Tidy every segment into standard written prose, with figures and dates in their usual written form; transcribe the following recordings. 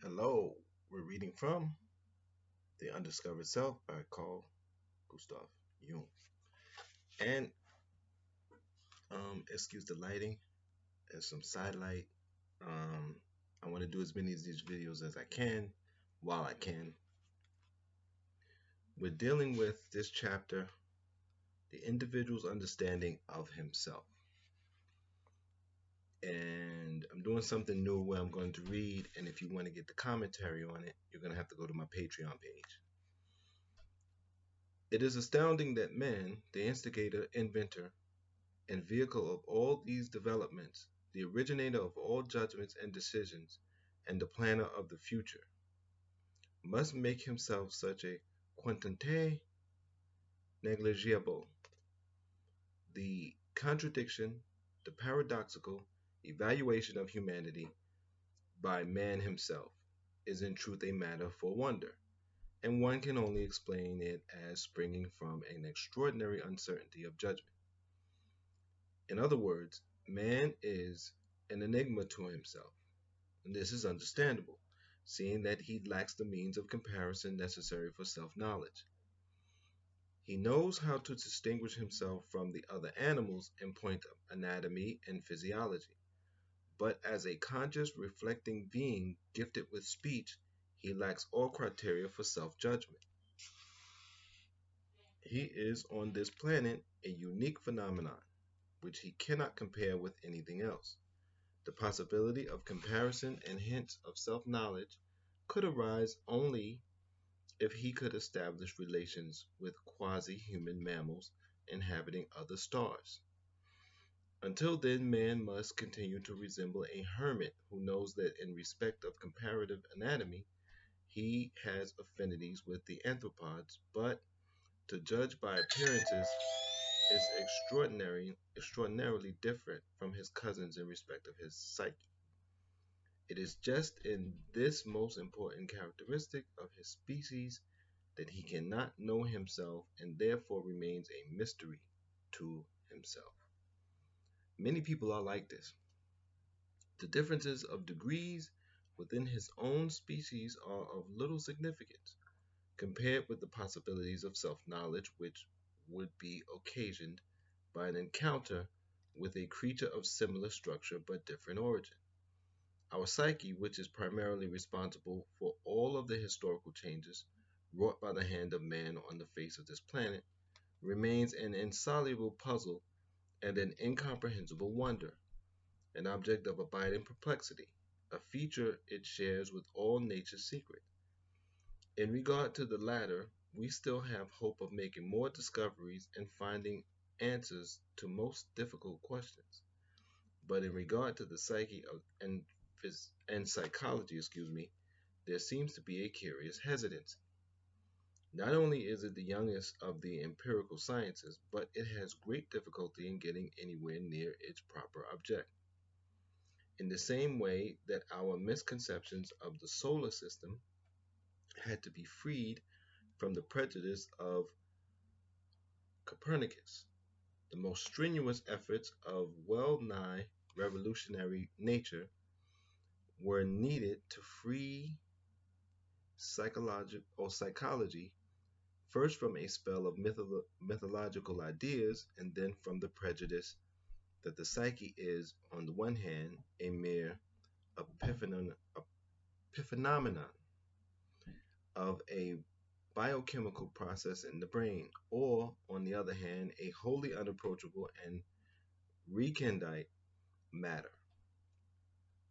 Hello, we're reading from The Undiscovered Self by Carl Gustav Jung. And excuse the lighting, there's some side light. Um, I want to do as many of these videos as I can while I can. We're dealing with this chapter, the individual's understanding of himself. And I'm doing something new where I'm going to read, and if you want to get the commentary on it, you're going to have to go to my Patreon page. It is astounding that man, the instigator, inventor, and vehicle of all these developments, the originator of all judgments and decisions, and the planner of the future, must make himself such a quantité négligible. The contradiction, the paradoxical evaluation of humanity by man himself is in truth a matter for wonder, and one can only explain it as springing from an extraordinary uncertainty of judgment. In other words, man is an enigma to himself, and this is understandable, seeing that he lacks the means of comparison necessary for self-knowledge. He knows how to distinguish himself from the other animals in point of anatomy and physiology, but as a conscious, reflecting being gifted with speech, he lacks all criteria for self-judgment. He is on this planet a unique phenomenon, which he cannot compare with anything else. The possibility of comparison and hence of self-knowledge could arise only if he could establish relations with quasi-human mammals inhabiting other stars. Until then, man must continue to resemble a hermit who knows that in respect of comparative anatomy, he has affinities with the anthropods, but to judge by appearances is extraordinarily different from his cousins in respect of his psyche. It is just in this most important characteristic of his species that he cannot know himself and therefore remains a mystery to himself. Many people are like this. The differences of degrees within his own species are of little significance compared with the possibilities of self-knowledge which would be occasioned by an encounter with a creature of similar structure but different origin. Our psyche, which is primarily responsible for all of the historical changes wrought by the hand of man on the face of this planet, remains an insoluble puzzle and an incomprehensible wonder, an object of abiding perplexity, a feature it shares with all nature's secret. In regard to the latter, we still have hope of making more discoveries and finding answers to most difficult questions. But in regard to the psyche and psychology, there seems to be a curious hesitancy. Not only is it the youngest of the empirical sciences, but it has great difficulty in getting anywhere near its proper object. In the same way that our misconceptions of the solar system had to be freed from the prejudice of Copernicus, the most strenuous efforts of well-nigh revolutionary nature were needed to free psychology first from a spell of mythological ideas and then from the prejudice that the psyche is, on the one hand, a mere epiphenomenon of a biochemical process in the brain, or, on the other hand, a wholly unapproachable and recondite matter.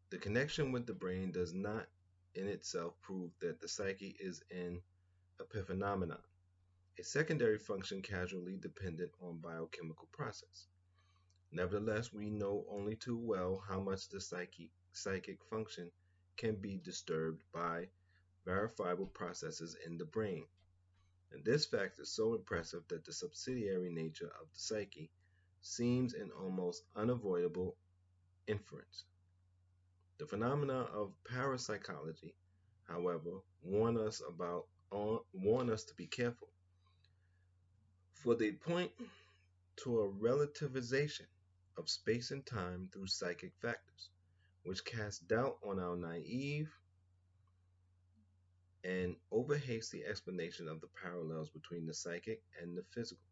The connection with the brain does not in itself prove that the psyche is an epiphenomenon, a secondary function causally dependent on biochemical process. Nevertheless, we know only too well how much the psychic function can be disturbed by verifiable processes in the brain. And this fact is so impressive that the subsidiary nature of the psyche seems an almost unavoidable inference. The phenomena of parapsychology, however, warn us to be careful, for they point to a relativization of space and time through psychic factors, which cast doubt on our naive an over hasty explanation of the parallels between the psychic and the physical.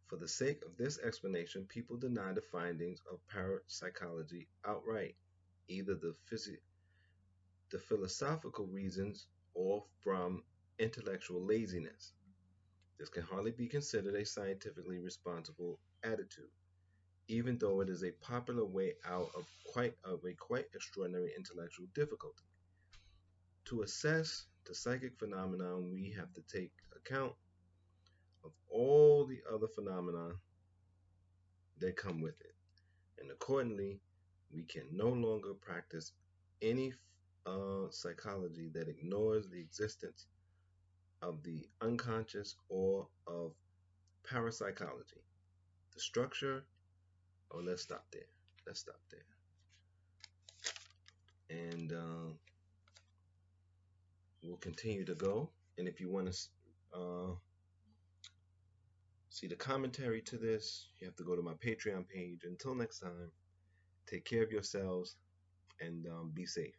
For the sake of this explanation, people deny the findings of parapsychology outright, either the philosophical reasons or from intellectual laziness. This can hardly be considered a scientifically responsible attitude, even though it is a popular way out of a quite extraordinary intellectual difficulty. To assess the psychic phenomenon, we have to take account of all the other phenomena that come with it, and accordingly, we can no longer practice any psychology that ignores the existence of the unconscious or of parapsychology. The structure, oh, let's stop there. Let's stop there. And we'll continue to go. And if you want to see the commentary to this, you have to go to my Patreon page. Until next time, take care of yourselves and be safe.